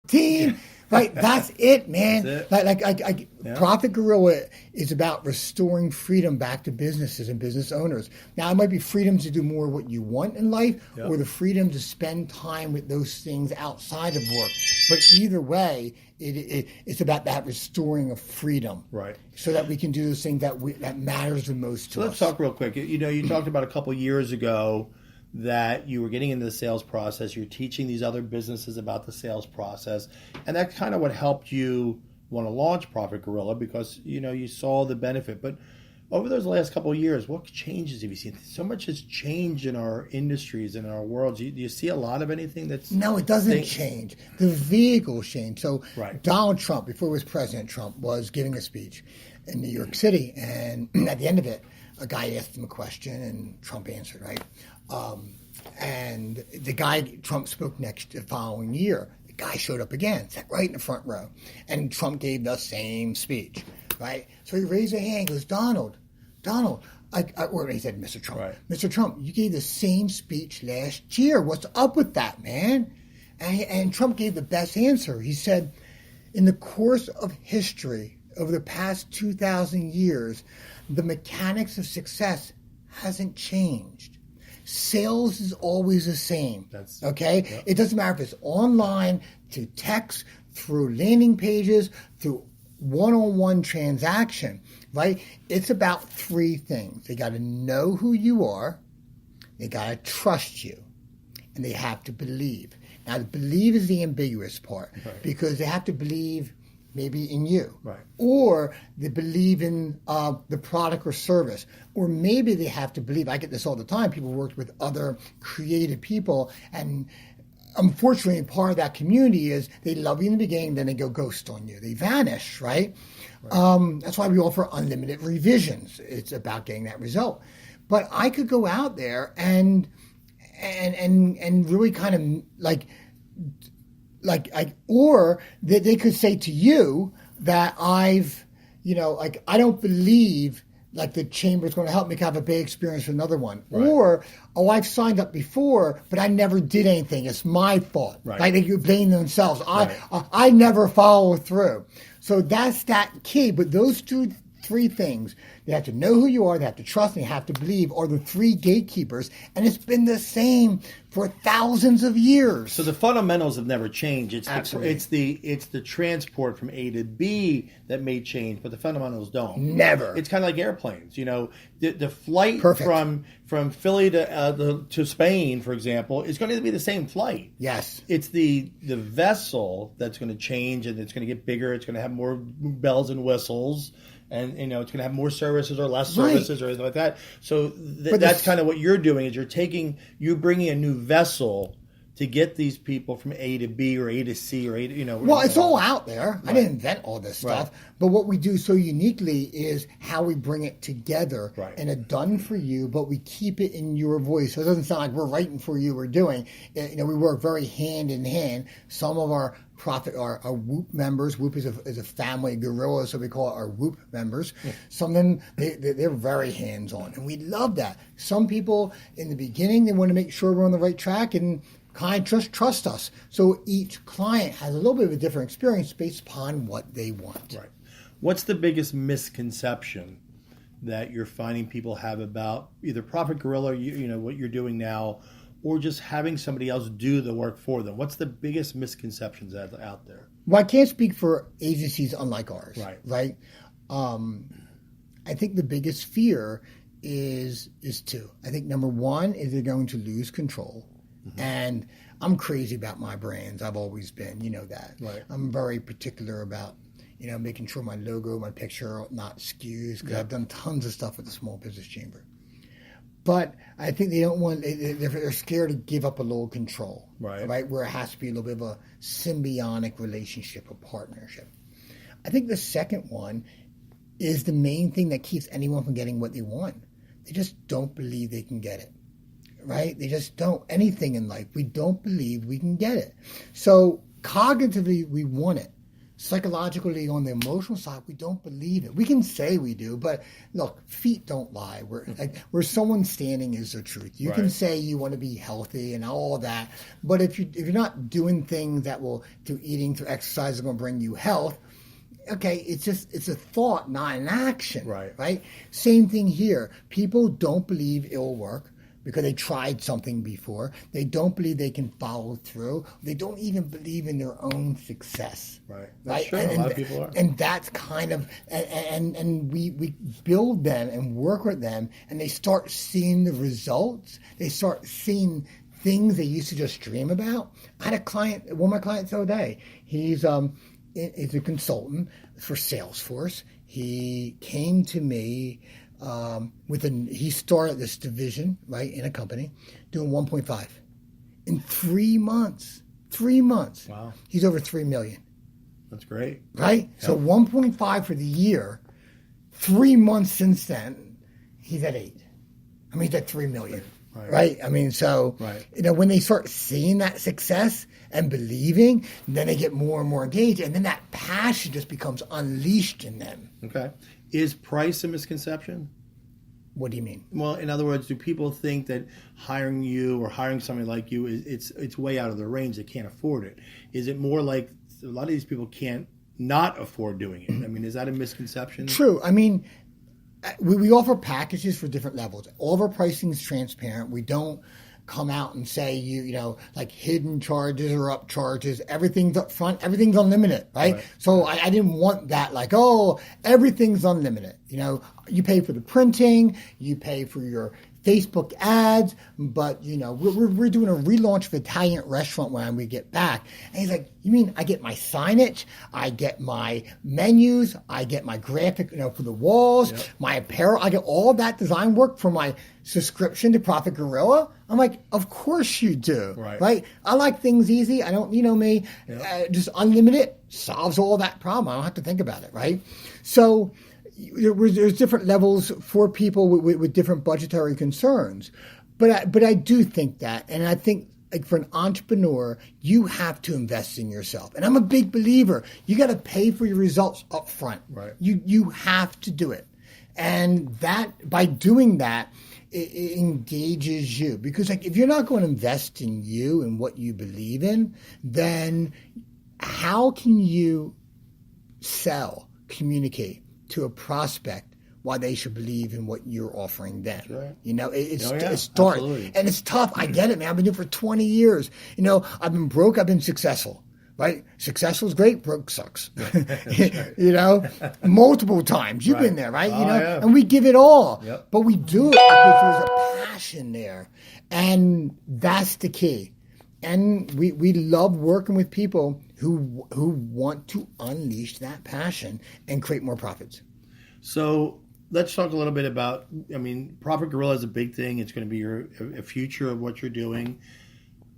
team. Right, that's it, man. That's it. Profit Gorilla is about restoring freedom back to businesses and business owners. Now, it might be freedom to do more of what you want in life, or the freedom to spend time with those things outside of work. But either way, it's about that restoring of freedom, right? So that we can do those things that matters the most to us. Let's talk real quick. You talked about a couple years ago that you were getting into the sales process. You're teaching these other businesses about the sales process. And that's kind of what helped you want to launch Profit Gorilla, because, you saw the benefit. But over those last couple of years, what changes have you seen? So much has changed in our industries and in our world. Do you see a lot of anything that's... No, it doesn't change. The vehicles change. So right. Donald Trump, before he was President Trump, was giving a speech in New York City. And at the end of it, a guy asked him a question and Trump answered, right? And the guy, Trump spoke the following year. The guy showed up again, sat right in the front row. And Trump gave the same speech, right? So he raised a hand and goes, Donald, or he said, Mr. Trump, right. Mr. Trump, you gave the same speech last year. What's up with that, man? And Trump gave the best answer. He said, in the course of history, over the past 2,000 years, the mechanics of success hasn't changed. Sales is always the same. Okay? Yep. It doesn't matter if it's online, through text, through landing pages, through one-on-one transaction, right? It's about three things. They got to know who you are, they got to trust you, and they have to believe. Now, the believe is the ambiguous part, right, because they have to believe maybe in you, right, or they believe in the product or service, or maybe they have to believe. I get this all the time. People worked with other creative people, and unfortunately, part of that community is they love you in the beginning, then they go ghost on you. They vanish, right? That's why we offer unlimited revisions. It's about getting that result. But I could go out there and really kind of or that they could say to you that I don't believe the chamber is going to help me have a bad experience with another one. Right. Or, I've signed up before, but I never did anything. It's my fault. Right. Like they blame themselves. Right. I never follow through. So that's that key. But those three things, they have to know who you are, they have to trust, and they have to believe, are the three gatekeepers. And it's been the same for thousands of years. So the fundamentals have never changed. Absolutely. It's the transport from A to B that may change, but the fundamentals don't. Never. It's kind of like airplanes. The flight Perfect. from Philly to Spain, for example, is going to be the same flight. Yes. It's the vessel that's going to change, and it's going to get bigger. It's going to have more bells and whistles. And, it's going to have more services or less services, right, or anything like that. So that's kind of what you're doing, is you're bringing a new vessel to get these people from A to B or A to C or A to, Well, it's all out there. Right. I didn't invent all this stuff. Right. But what we do so uniquely is how we bring it together, right, in a done for you, but we keep it in your voice. So it doesn't sound like we're writing for you or doing. We work very hand in hand. Some of our our Whoop members. Whoop is a family gorilla, so we call it our Whoop members. Yeah. Some of them, they're very hands-on, and we love that. Some people, in the beginning, they want to make sure we're on the right track, and kind of just trust us. So each client has a little bit of a different experience based upon what they want. Right. What's the biggest misconception that you're finding people have about either Profit Gorilla, what you're doing now, or just having somebody else do the work for them? What's the biggest misconceptions out there? Well, I can't speak for agencies unlike ours. Right. I think the biggest fear is two. I think number one is they're going to lose control. Mm-hmm. And I'm crazy about my brands. I've always been, that. Right. I'm very particular about, making sure my logo, my picture are not skews, because I've done tons of stuff with the Small Business Chamber. But I think they don't want, they're scared to give up a little control, right? Where it has to be a little bit of a symbiotic relationship, a partnership. I think the second one is the main thing that keeps anyone from getting what they want. They just don't believe they can get it, right? They just don't. Anything in life, we don't believe we can get it. So cognitively, we want it, psychologically, on the emotional side, we don't believe it. We can say we do, but look, feet don't lie. Where someone's standing is the truth. You can say you want to be healthy and all that, but if you're not doing things that will, through eating, through exercise, are going to bring you health, okay, it's a thought, not an action. Right? Same thing here. People don't believe it'll work because they tried something before. They don't believe they can follow through. They don't even believe in their own success. That's true. A lot of people are. And that's kind of, and we build them and work with them, and they start seeing the results. They start seeing things they used to just dream about. I had a client, one of my clients the other day. He's a consultant for Salesforce. He came to me he started this division, in a company, doing 1.5 in 3 months. 3 months. Wow. He's over 3 million. That's great. Right? Yep. So 1.5 for the year. 3 months since then, he's at 8. I mean, he's at 3 million. Right? I mean, so, when they start seeing that success and believing, then they get more and more engaged, and then that passion just becomes unleashed in them. Okay. Is price a misconception? What do you mean? Well, in other words, do people think that hiring you or hiring somebody like you it's way out of their range? They can't afford it. Is it more like a lot of these people can't not afford doing it? I mean, is that a misconception? True. I mean, we offer packages for different levels. All of our pricing is transparent. We don't come out and say like hidden charges or up charges. Everything's up front. Everything's unlimited, right? So I didn't want that everything's unlimited. You pay for the printing, you pay for your Facebook ads, but we're doing a relaunch of Italian restaurant when we get back. And he's like, you mean I get my signage, I get my menus, I get my graphic, for the walls, my apparel, I get all that design work for my subscription to Profit Gorilla? I'm like, of course you do, right? I like things easy. I don't, me, just unlimited solves all that problem. I don't have to think about it, right? So there's different levels for people with different budgetary concerns, but I do think that, and I think for an entrepreneur, you have to invest in yourself, and I'm a big believer. You got to pay for your results up front. You have to do it, and that by doing that, it engages you, because if you're not going to invest in you and what you believe in, then how can you communicate to a prospect why they should believe in what you're offering them? It starts, absolutely. And it's tough. I get it, man. I've been doing it for 20 years. I've been broke. I've been successful. Right? Successful is great. Broke sucks. Multiple times. You've been there, right? And we give it all, but we do it because there's a passion there, and that's the key. And we love working with people who want to unleash that passion and create more profits. So let's talk a little bit about, Profit Gorilla is a big thing. It's going to be a future of what you're doing.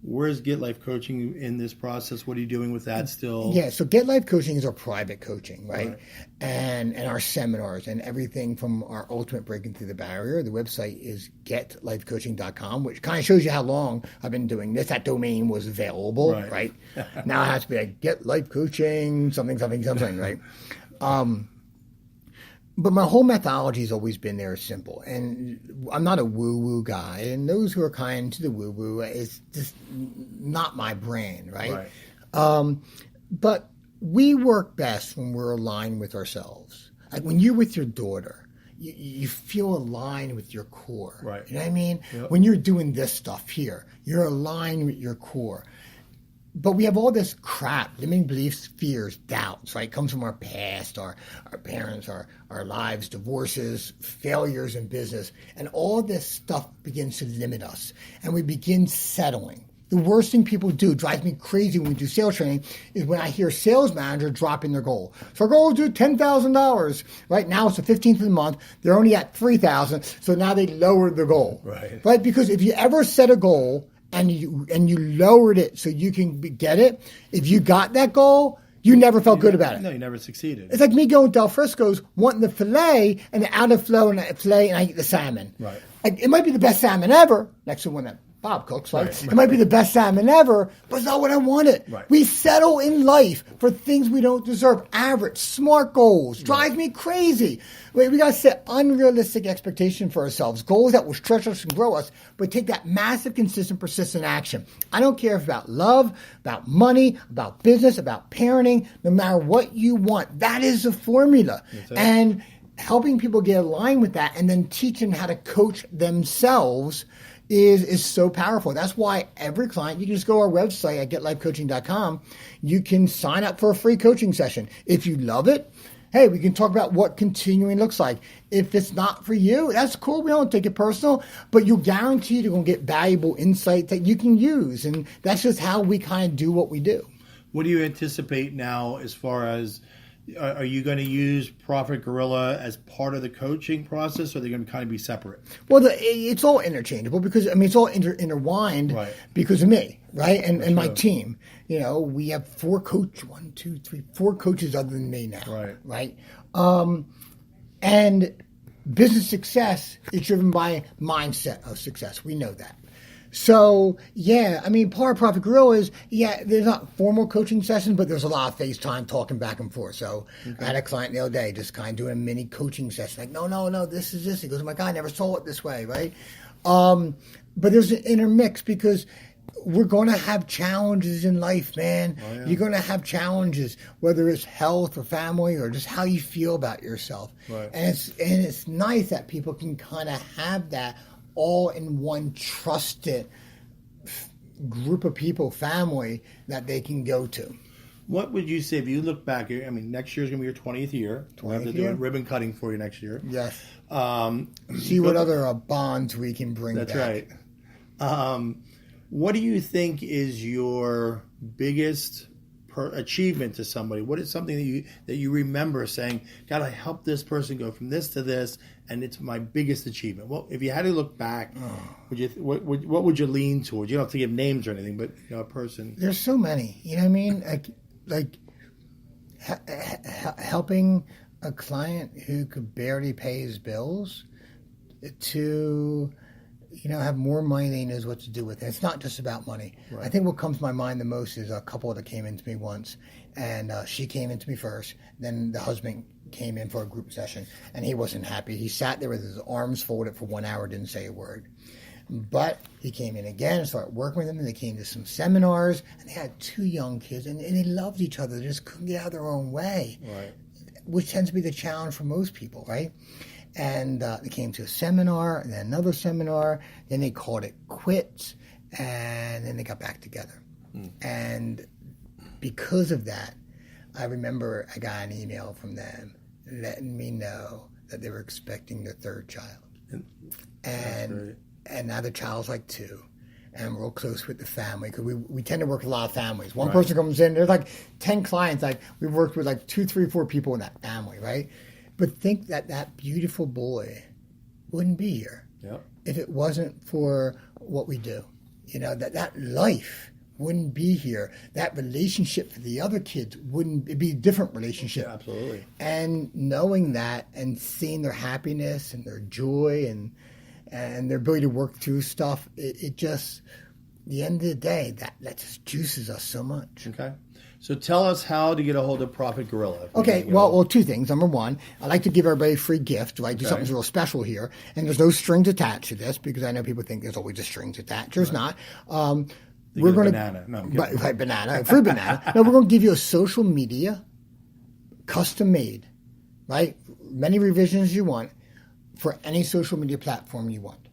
Where's Get Life Coaching in this process? What are you doing with that still? Yeah, so Get Life Coaching is our private coaching, right? And our seminars and everything from our ultimate breaking through the barrier. The website is getlifecoaching.com, which kind of shows you how long I've been doing this. That domain was available, right? Now it has to be like Get Life Coaching, something, right? But my whole methodology has always been there simple. And I'm not a woo-woo guy. And those who are kind to the woo-woo, it's just not my brand, right? But we work best when we're aligned with ourselves. Like when you're with your daughter, you feel aligned with your core. You know what I mean? When you're doing this stuff here, you're aligned with your core. But we have all this crap, limiting beliefs, fears, doubts, right? It comes from our past, our parents, our lives, divorces, failures in business. And all this stuff begins to limit us. And we begin settling. The worst thing people do, drives me crazy when we do sales training, is when I hear a sales manager dropping their goal. So our goal is to do $10,000. Right now it's the 15th of the month. They're only at $3,000. So now they lowered the goal. Right? Because if you ever set a goal and you lowered it so you can get it, if you got that goal, you never felt good about it. No, you never succeeded. It's like me going to Del Frisco's, wanting the filet, and the out of flow and the filet, and I eat the salmon. Like, it might be the best salmon ever, next to one that Bob cooks, right? Right. It might be the best salmon ever, but it's not what I wanted. Right. We settle in life for things we don't deserve. Average, smart goals. Drives me crazy. We got to set unrealistic expectations for ourselves. Goals that will stretch us and grow us, but take that massive, consistent, persistent action. I don't care if about love, about money, about business, about parenting, no matter what you want. That is the formula. And helping people get aligned with that and then teaching how to coach themselves is so powerful. That's why every client, you can just go to our website at getlifecoaching.com. You can sign up for a free coaching session. If you love it, hey, we can talk about what continuing looks like. If it's not for you, that's cool. We don't take it personal, but you're guaranteed you're going to get valuable insight that you can use. And that's just how we kind of do what we do. What do you anticipate now as far as, are you going to use Profit Gorilla as part of the coaching process, or are they going to kind of be separate? Well, it's all interchangeable because, I mean, it's all intertwined because of me, right? And my team. You know, we have four coaches other than me now, right? And business success is driven by mindset of success. We know that. So, yeah, I mean, part of Profit Gorilla is, there's not formal coaching sessions, but there's a lot of FaceTime talking back and forth. So I had a client the other day just kind of doing a mini coaching session. Like, no, this is this. He goes, oh my God, I never saw it this way, right? But there's an intermix because we're going to have challenges in life, man. Oh, yeah. You're going to have challenges, whether it's health or family or just how you feel about yourself. Right. And it's nice that people can kind of have that all in one trusted group of people, family, that they can go to. What would you say if you look back? I mean, next year's going to be your 20th year. We'll have to do a ribbon cutting for you next year. Yes. See what other bonds we can bring back. That's right. What do you think is your biggest achievement to somebody? What is something that you remember saying, God, I helped this person go from this to this, and it's my biggest achievement? Well, if you had to look back, what would you lean towards? You don't have to give names or anything, but a person. There's so many. You know what I mean? Like helping a client who could barely pay his bills to have more money than he knows what to do with it. It's not just about money. Right. I think what comes to my mind the most is a couple that came into me once, and she came into me first. Then the husband came in for a group session, and he wasn't happy. He sat there with his arms folded for 1 hour, didn't say a word. But he came in again and started working with them, and they came to some seminars, and they had 2 young kids, and they loved each other. They just couldn't get out of their own way, which tends to be the challenge for most people, right? And they came to a seminar, and then another seminar. Then they called it quits, and then they got back together. And because of that, I remember I got an email from them letting me know that they were expecting their 3rd child. And now the child's like 2. And we're real close with the family because we tend to work with a lot of families. One person comes in, there's like 10 clients. Like we've worked with like 2, 3, 4 people in that family, right? But think that beautiful boy wouldn't be here if it wasn't for what we do. That life wouldn't be here. That relationship for the other kids it'd be a different relationship. Yeah, absolutely. And knowing that and seeing their happiness and their joy and their ability to work through stuff, it just, at the end of the day, that just juices us so much. Okay. So tell us how to get a hold of Profit Gorilla. Okay, well, 2 things. Number 1, I like to give everybody a free gift, right? Do something real special here. And there's no strings attached to this because I know people think there's always just strings attached. There's not. We're going to banana. No, banana, free banana. No, we're going to give you a social media, custom made, right? Many revisions you want for any social media platform you want.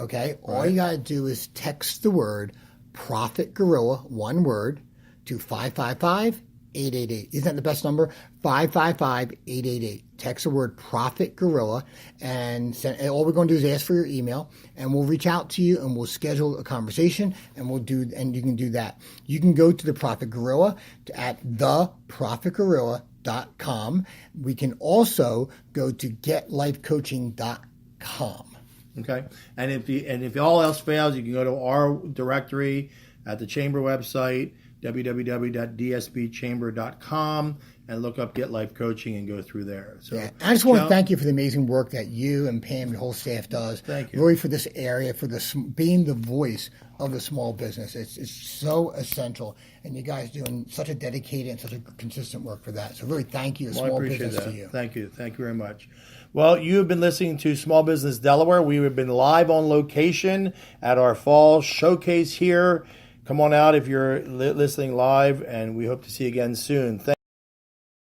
Okay. All you got to do is text the word Profit Gorilla, one word, to 555-888. Isn't that the best number? 555-888. Text the word Profit Gorilla, and all we're going to do is ask for your email, and we'll reach out to you, and we'll schedule a conversation, and you can do that. You can go to the Profit Gorilla at theprofitgorilla.com. We can also go to getlifecoaching.com. Okay. And if all else fails, you can go to our directory at the chamber website, www.dsbchamber.com, and look up Get Life Coaching and go through there. So, yeah, I just want to thank you for the amazing work that you and Pam, your whole staff does. Thank you. Really for this area, for being the voice of the small business. It's so essential, and you guys doing such a dedicated and such a consistent work for that. So really thank you, Well, I small appreciate business that. to you. Thank you very much. Well, you have been listening to Small Business Delaware. We have been live on location at our fall showcase here. Come on out if you're listening live, and we hope to see you again soon.